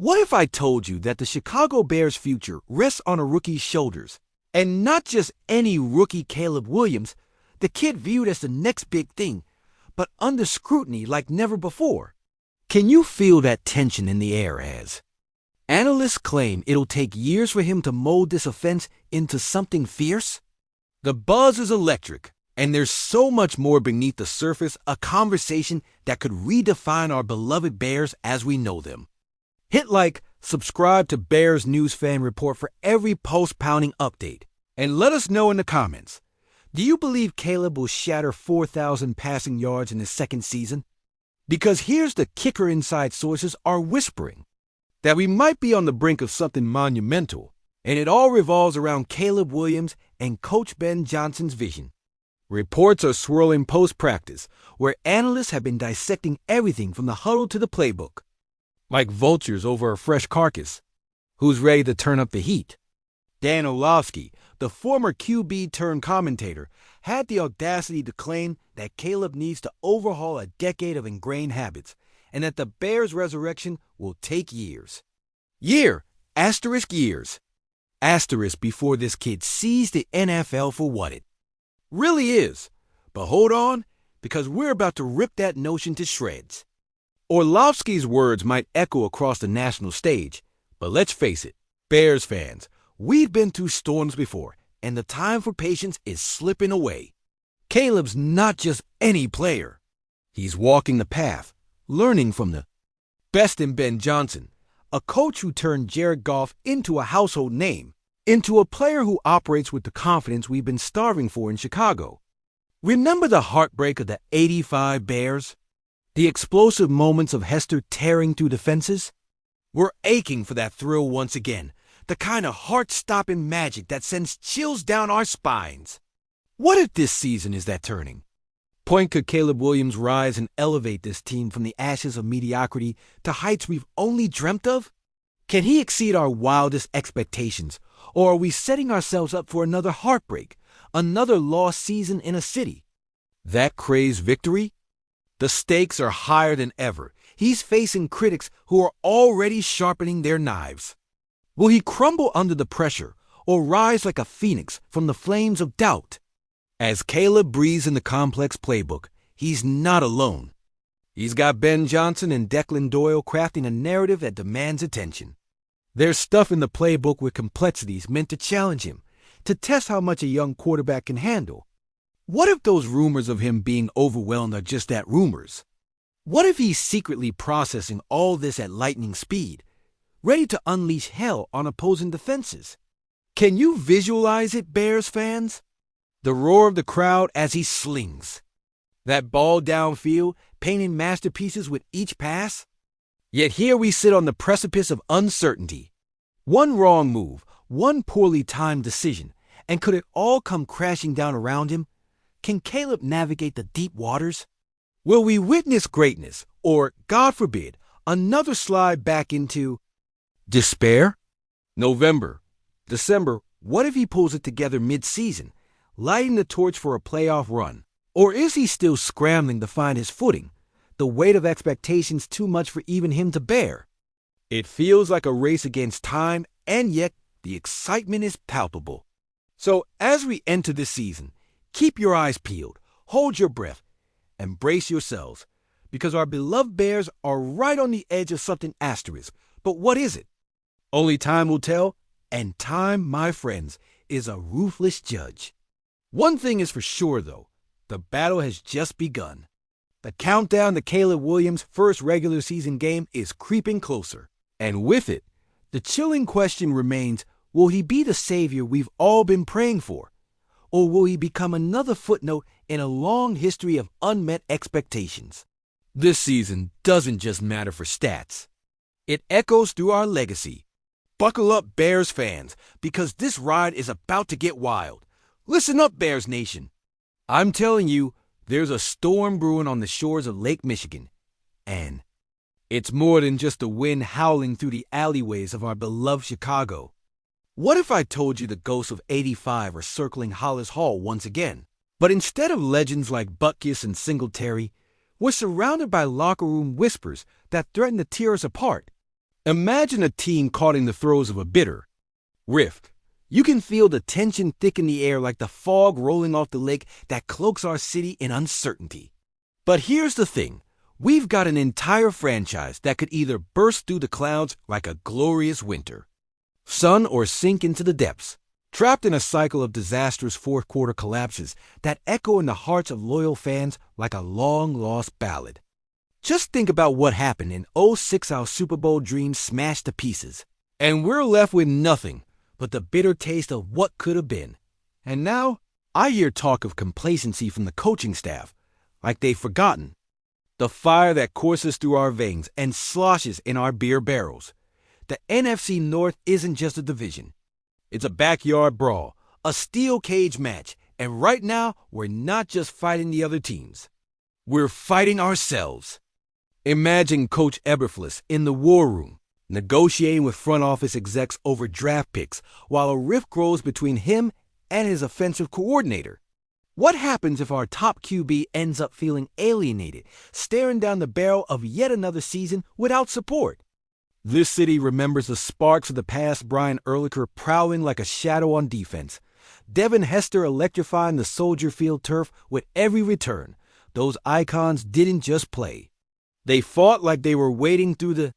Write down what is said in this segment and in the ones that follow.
What if I told you that the Chicago Bears' future rests on a rookie's shoulders? And not just any rookie Caleb Williams, the kid viewed as the next big thing, but under scrutiny like never before. Can you feel that tension in the air as analysts claim it'll take years for him to mold this offense into something fierce? The buzz is electric, and there's so much more beneath the surface, a conversation that could redefine our beloved Bears as we know them. Hit like, subscribe to Bears News Fan Report for every post-pounding update, and let us know in the comments. Do you believe Caleb will shatter 4,000 passing yards in his second season? Because here's the kicker: inside sources are whispering that we might be on the brink of something monumental, and it all revolves around Caleb Williams and Coach Ben Johnson's vision. Reports are swirling post-practice, where analysts have been dissecting everything from the huddle to the playbook, like vultures over a fresh carcass. Who's ready to turn up the heat? Dan Orlovsky, the former QB-turned-commentator, had the audacity to claim that Caleb needs to overhaul a decade of ingrained habits, and that the Bears' resurrection will take years. Years before this kid sees the NFL for what it really is. But hold on, because we're about to rip that notion to shreds. Orlovsky's words might echo across the national stage, but let's face it, Bears fans, we've been through storms before, and the time for patience is slipping away. Caleb's not just any player. He's walking the path, learning from the best in Ben Johnson, a coach who turned Jared Goff into a household name, into a player who operates with the confidence we've been starving for in Chicago. Remember the heartbreak of the '85 Bears? The explosive moments of Hester tearing through the fences? We're aching for that thrill once again, the kind of heart-stopping magic that sends chills down our spines. What if this season is that turning point? Could Caleb Williams rise and elevate this team from the ashes of mediocrity to heights we've only dreamt of? Can he exceed our wildest expectations, or are we setting ourselves up for another heartbreak, another lost season in a city that craves victory? The stakes are higher than ever. He's facing critics who are already sharpening their knives. Will he crumble under the pressure, or rise like a phoenix from the flames of doubt? As Caleb breathes in the complex playbook, he's not alone. He's got Ben Johnson and Declan Doyle crafting a narrative that demands attention. There's stuff in the playbook with complexities meant to challenge him, to test how much a young quarterback can handle. What if those rumors of him being overwhelmed are just that, rumors? What if he's secretly processing all this at lightning speed, ready to unleash hell on opposing defenses? Can you visualize it, Bears fans? The roar of the crowd as he slings that ball downfield, painting masterpieces with each pass? Yet here we sit on the precipice of uncertainty. One wrong move, one poorly timed decision, and could it all come crashing down around him? Can Caleb navigate the deep waters? Will we witness greatness, or, God forbid, another slide back into despair? November, December, what if he pulls it together mid-season, lighting the torch for a playoff run? Or is he still scrambling to find his footing, the weight of expectations too much for even him to bear? It feels like a race against time, and yet the excitement is palpable. So as we enter this season, keep your eyes peeled, hold your breath, and brace yourselves, because our beloved Bears are right on the edge of something asterisk. But what is it? Only time will tell, and time, my friends, is a ruthless judge. One thing is for sure, though. The battle has just begun. The countdown to Caleb Williams' first regular season game is creeping closer. And with it, the chilling question remains, will he be the savior we've all been praying for? Or will he become another footnote in a long history of unmet expectations? This season doesn't just matter for stats. It echoes through our legacy. Buckle up, Bears fans, because this ride is about to get wild. Listen up, Bears Nation. I'm telling you, there's a storm brewing on the shores of Lake Michigan. And it's more than just the wind howling through the alleyways of our beloved Chicago. What if I told you the ghosts of '85 are circling Hollis Hall once again? But instead of legends like Butkus and Singletary, we're surrounded by locker room whispers that threaten to tear us apart. Imagine a team caught in the throes of a bitter rift. You can feel the tension thick in the air like the fog rolling off the lake that cloaks our city in uncertainty. But here's the thing. We've got an entire franchise that could either burst through the clouds like a glorious winter sun or sink into the depths, trapped in a cycle of disastrous fourth-quarter collapses that echo in the hearts of loyal fans like a long-lost ballad. Just think about what happened in '06. Our Super Bowl dreams smashed to pieces, and we're left with nothing but the bitter taste of what could have been. And now, I hear talk of complacency from the coaching staff, like they've forgotten the fire that courses through our veins and sloshes in our beer barrels. The NFC North isn't just a division. It's a backyard brawl, a steel cage match, and right now, we're not just fighting the other teams. We're fighting ourselves. Imagine Coach Eberflus in the war room, negotiating with front office execs over draft picks while a rift grows between him and his offensive coordinator. What happens if our top QB ends up feeling alienated, staring down the barrel of yet another season without support? This city remembers the sparks of the past Brian Urlacher prowling like a shadow on defense, Devin Hester electrifying the Soldier Field turf with every return. Those icons didn't just play. They fought like they were wading through the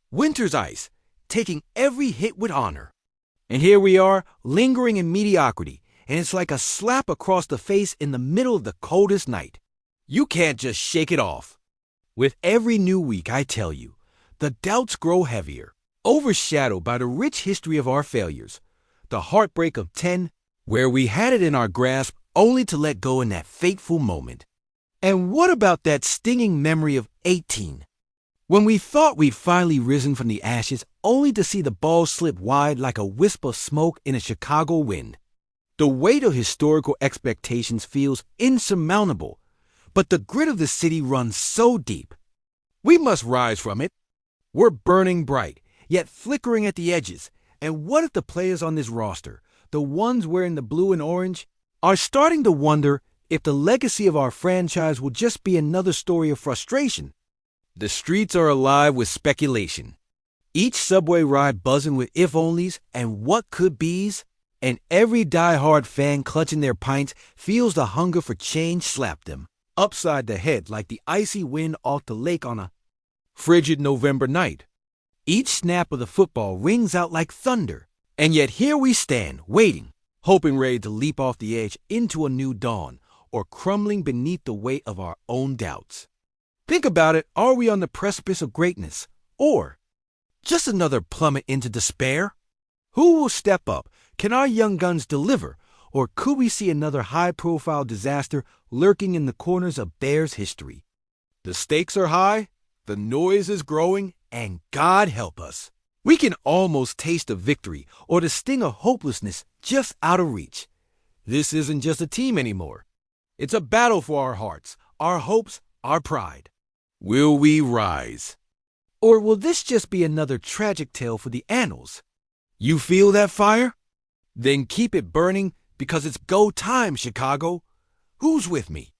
winter's ice, taking every hit with honor. And here we are, lingering in mediocrity, and it's like a slap across the face in the middle of the coldest night. You can't just shake it off. With every new week, I tell you, the doubts grow heavier, overshadowed by the rich history of our failures. The heartbreak of 10, where we had it in our grasp only to let go in that fateful moment. And what about that stinging memory of 18? When we thought we'd finally risen from the ashes, only to see the ball slip wide like a wisp of smoke in a Chicago wind. The weight of historical expectations feels insurmountable, but the grit of the city runs so deep. We must rise from it. We're burning bright, yet flickering at the edges. And what if the players on this roster, the ones wearing the blue and orange, are starting to wonder if the legacy of our franchise will just be another story of frustration? The streets are alive with speculation. Each subway ride buzzing with if-onlys and what-could-bes, and every die-hard fan clutching their pints feels the hunger for change slap them upside the head like the icy wind off the lake on a frigid November night. Each snap of the football rings out like thunder, and yet here we stand, waiting, hoping ready to leap off the edge into a new dawn, or crumbling beneath the weight of our own doubts. Think about it, are we on the precipice of greatness, or just another plummet into despair? Who will step up? Can our young guns deliver, or could we see another high-profile disaster lurking in the corners of Bears history? The stakes are high, the noise is growing, and God help us. We can almost taste the victory or the sting of hopelessness just out of reach. This isn't just a team anymore. It's a battle for our hearts, our hopes, our pride. Will we rise? Or will this just be another tragic tale for the annals? You feel that fire? Then keep it burning because it's go time, Chicago. Who's with me?